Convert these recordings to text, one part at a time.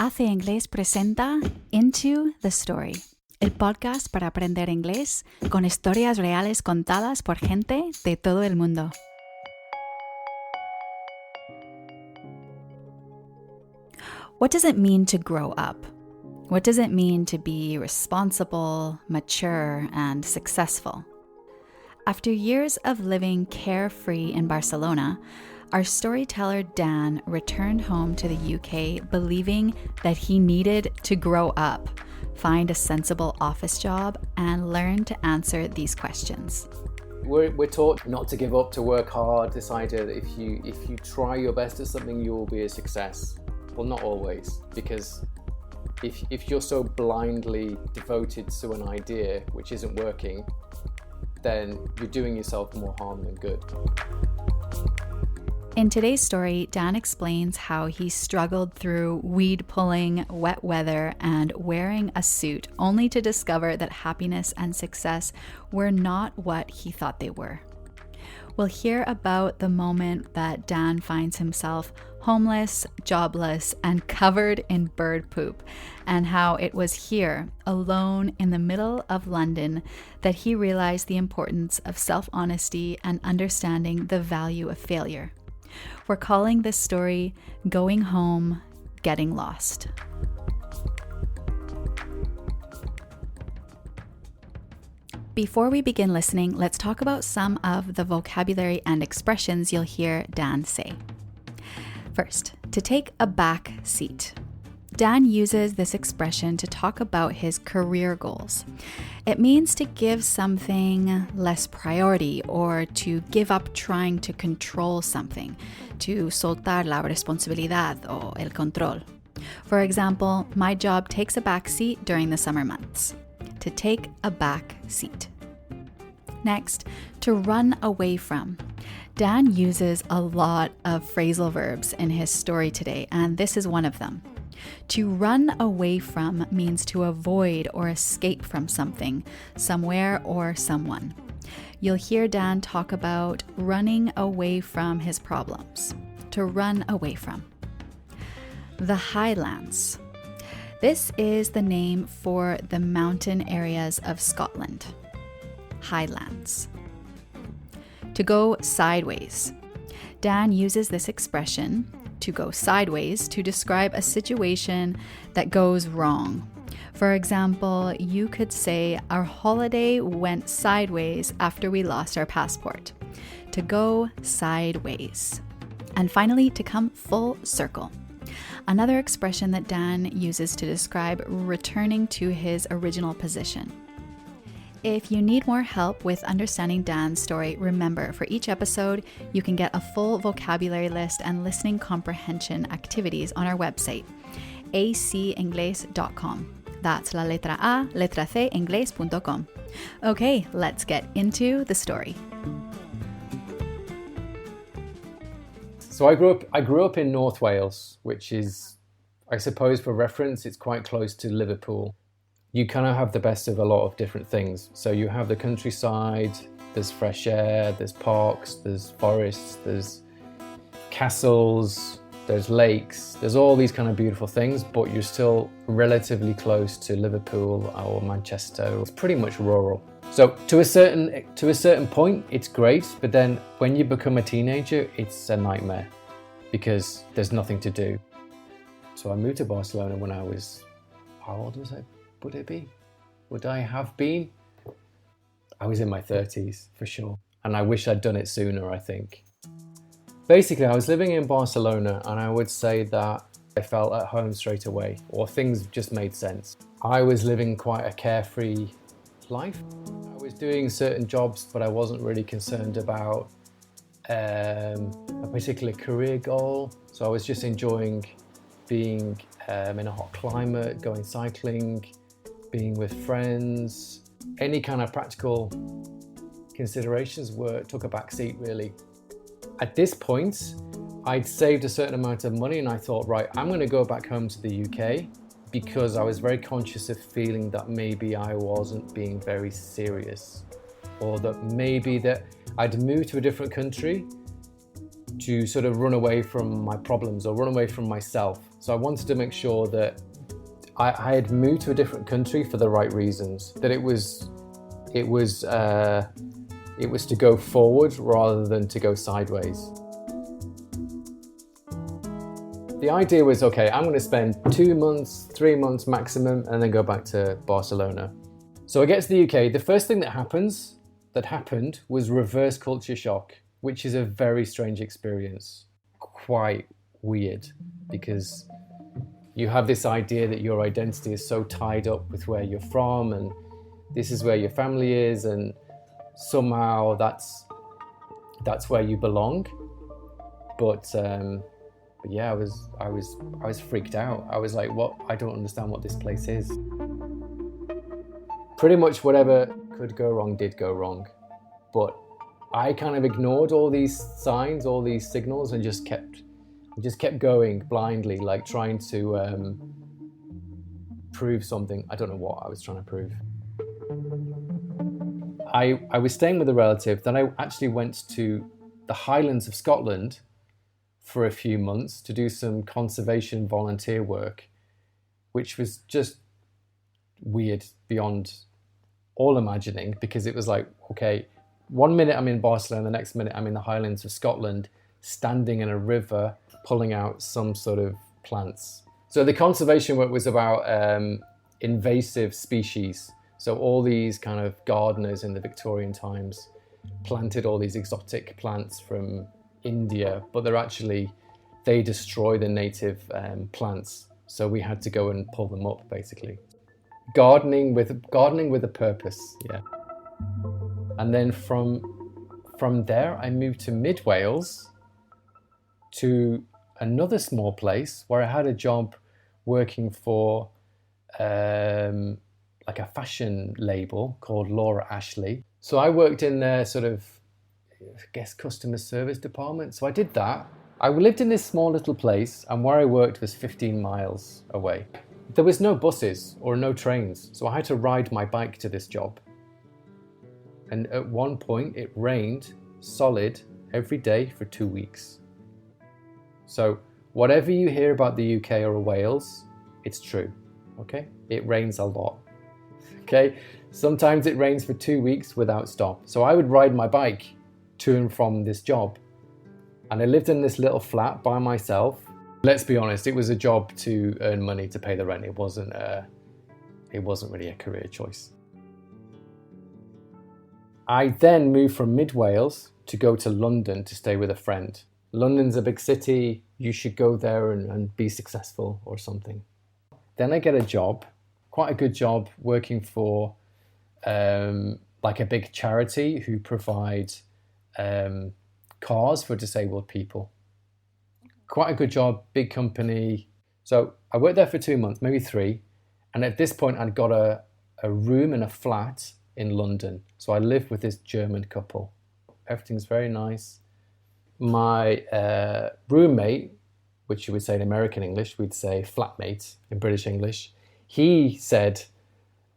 AC Inglés presenta Into the Story, el podcast para aprender inglés con historias reales contadas por gente de todo el mundo. What does it mean to grow up? What does it mean to be responsible, mature, and successful? After years of living carefree in Barcelona, our storyteller Dan returned home to the UK believing that he needed to grow up, find a sensible office job, and learn to answer these questions. We're taught not to give up, to work hard, this idea that if you try your best at something, you will be a success. Well, not always, because if you're so blindly devoted to an idea which isn't working, then you're doing yourself more harm than good. In today's story, Dan explains how he struggled through weed pulling, wet weather, and wearing a suit, only to discover that happiness and success were not what he thought they were. We'll hear about the moment that Dan finds himself homeless, jobless, and covered in bird poop, and how it was here, alone in the middle of London, that he realized the importance of self-honesty and understanding the value of failure. We're calling this story Going Home, Getting Lost. Before we begin listening, let's talk about some of the vocabulary and expressions you'll hear Dan say. First, to take a back seat. Dan uses this expression to talk about his career goals. It means to give something less priority or to give up trying to control something, to soltar la responsabilidad o el control. For example, my job takes a back seat during the summer months. To take a back seat. Next, to run away from. Dan uses a lot of phrasal verbs in his story today, and this is one of them. To run away from means to avoid or escape from something, somewhere, or someone. You'll hear Dan talk about running away from his problems. To run away from. The Highlands. This is the name for the mountain areas of Scotland. Highlands. To go sideways. Dan uses this expression, to go sideways, to describe a situation that goes wrong. For example, you could say, our holiday went sideways after we lost our passport. To go sideways. And finally, to come full circle. Another expression that Dan uses to describe returning to his original position. If you need more help with understanding Dan's story, remember, for each episode, you can get a full vocabulary list and listening comprehension activities on our website, acingles.com. That's la letra A, letra C, inglés.com. Okay, let's get into the story. So I grew up in North Wales, which is, I suppose for reference, it's quite close to Liverpool. You kind of have the best of a lot of different things. So you have the countryside, there's fresh air, there's parks, there's forests, there's castles, there's lakes, there's all these kind of beautiful things, but you're still relatively close to Liverpool or Manchester. It's pretty much rural. So to a certain point, it's great, but then when you become a teenager, it's a nightmare because there's nothing to do. So I moved to Barcelona when I was, how old was I? Would I have been? I was in my 30s for sure. And I wish I'd done it sooner, I think. Basically, I was living in Barcelona and I would say that I felt at home straight away, or things just made sense. I was living quite a carefree life. I was doing certain jobs, but I wasn't really concerned about a particular career goal. So I was just enjoying being in a hot climate, going cycling, being with friends. Any kind of practical considerations took a back seat, really. At this point, I'd saved a certain amount of money and I thought, right, I'm going to go back home to the UK because I was very conscious of feeling that maybe I wasn't being very serious, or that maybe that I'd moved to a different country to sort of run away from my problems or run away from myself. So I wanted to make sure that I had moved to a different country for the right reasons, that it was to go forward rather than to go sideways. The idea was, okay, I'm going to spend 2 months, 3 months maximum, and then go back to Barcelona. So I get to the UK. The first thing that happened was reverse culture shock, which is a very strange experience. Quite weird, because you have this idea that your identity is so tied up with where you're from, and this is where your family is, and somehow that's where you belong. But yeah, I was freaked out. I was like, what? I don't understand what this place is. Pretty much whatever could go wrong did go wrong, but I kind of ignored all these signs, all these signals, and just kept going blindly, like trying to prove something. I don't know what I was trying to prove. I was staying with a relative. Then I actually went to the Highlands of Scotland for a few months to do some conservation volunteer work, which was just weird beyond all imagining, because it was like, okay, 1 minute I'm in Barcelona, the next minute I'm in the Highlands of Scotland, standing in a river, pulling out some sort of plants. So the conservation work was about invasive species. So all these kind of gardeners in the Victorian times planted all these exotic plants from India, but they destroy the native plants. So we had to go and pull them up, basically. Gardening with a purpose, yeah. And then from there, I moved to mid Wales, to another small place where I had a job working for like a fashion label called Laura Ashley. So I worked in their sort of, I guess, customer service department. So I did that. I lived in this small little place, and where I worked was 15 miles away. There was no buses or no trains, so I had to ride my bike to this job. And at one point it rained solid every day for 2 weeks. So whatever you hear about the UK or Wales, it's true, okay? It rains a lot, okay? Sometimes it rains for 2 weeks without stop. So I would ride my bike to and from this job. And I lived in this little flat by myself. Let's be honest, it was a job to earn money to pay the rent. It wasn't really a career choice. I then moved from mid Wales to go to London to stay with a friend. London's a big city. You should go there and be successful or something. Then I get a job, quite a good job, working for like a big charity who provide cars for disabled people. Quite a good job, big company. So I worked there for 2 months, maybe 3. And at this point, I'd got a room in a flat in London. So I lived with this German couple. Everything's very nice. My roommate, which you would say in American English, we'd say flatmate in British English, he said,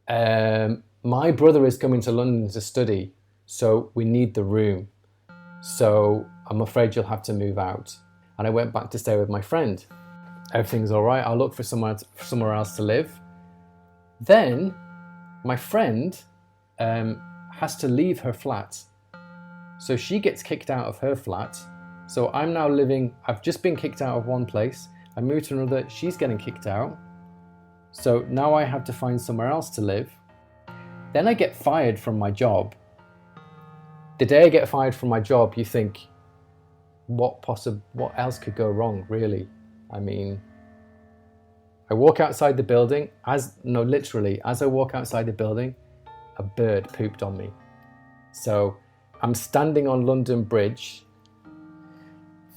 my brother is coming to London to study, so we need the room. So I'm afraid you'll have to move out. And I went back to stay with my friend. Everything's all right. I'll look for somewhere else to live. Then my friend has to leave her flat. So she gets kicked out of her flat. So I'm now I've just been kicked out of one place. I moved to another, she's getting kicked out. So now I have to find somewhere else to live. Then I get fired from my job. The day I get fired from my job, you think, what else could go wrong, really? I mean, I walk outside the building, literally, as I walk outside the building, a bird pooped on me. So I'm standing on London Bridge,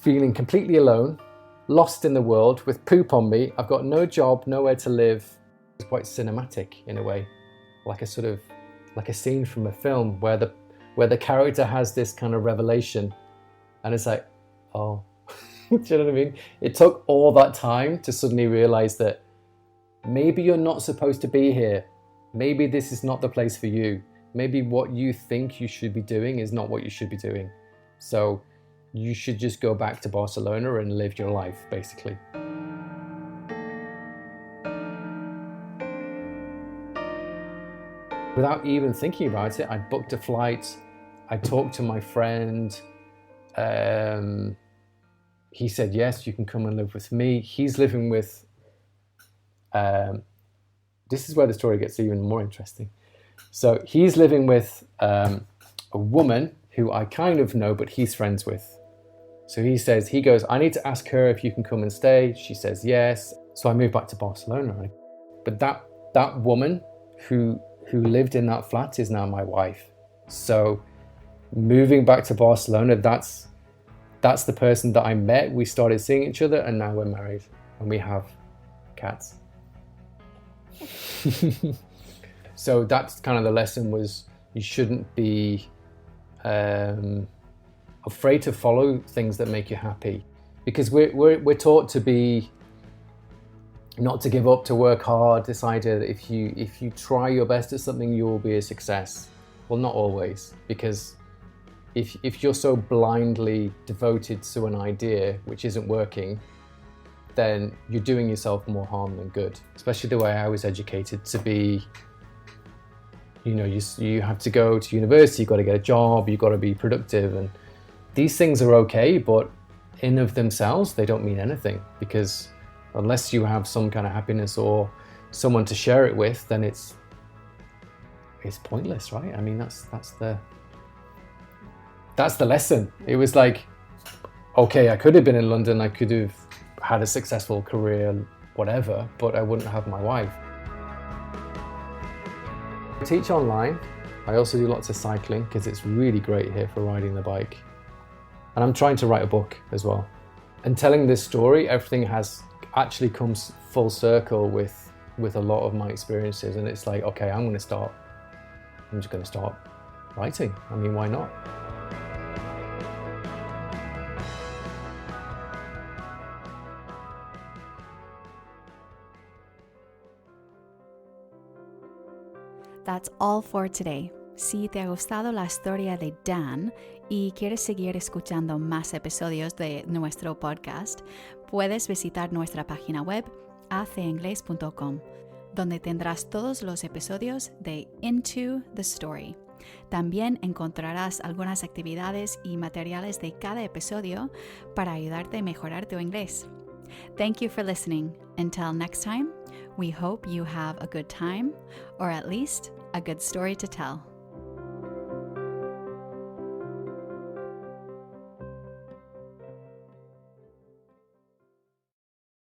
feeling completely alone, lost in the world, with poop on me. I've got no job, nowhere to live. It's quite cinematic in a way, like a scene from a film where the character has this kind of revelation, and it's like, oh, do you know what I mean? It took all that time to suddenly realize that maybe you're not supposed to be here. Maybe this is not the place for you. Maybe what you think you should be doing is not what you should be doing. So you should just go back to Barcelona and live your life, basically. Without even thinking about it, I booked a flight. I talked to my friend. He said, yes, you can come and live with me. He's living with, this is where the story gets even more interesting. So he's living with a woman who I kind of know, but he's friends with. So he goes, I need to ask her if you can come and stay. She says yes. So I moved back to Barcelona. Right? But that woman who lived in that flat is now my wife. So moving back to Barcelona, that's the person that I met. We started seeing each other, and now we're married and we have cats. So that's kind of the lesson, was you shouldn't be afraid to follow things that make you happy, because we're taught to be, not to give up, to work hard. This idea that if you try your best at something, you will be a success. Well, not always, because if you're so blindly devoted to an idea which isn't working, then you're doing yourself more harm than good. Especially the way I was educated to be, you have to go to university, you've got to get a job, you've got to be productive, and these things are okay, but in of themselves, they don't mean anything, because unless you have some kind of happiness or someone to share it with, then it's pointless, right? I mean, that's the lesson. It was like, okay, I could have been in London, I could have had a successful career, whatever, but I wouldn't have my wife. I teach online. I also do lots of cycling, because it's really great here for riding the bike. And I'm trying to write a book as well. And telling this story, everything has actually comes full circle with a lot of my experiences. And it's like, okay, I'm just going to start writing. I mean, why not? That's all for today. Si te ha gustado la historia de Dan y quieres seguir escuchando más episodios de nuestro podcast, puedes visitar nuestra página web acingles.com, donde tendrás todos los episodios de Into the Story. También encontrarás algunas actividades y materiales de cada episodio para ayudarte a mejorar tu inglés. Thank you for listening. Until next time, we hope you have a good time, or at least a good story to tell.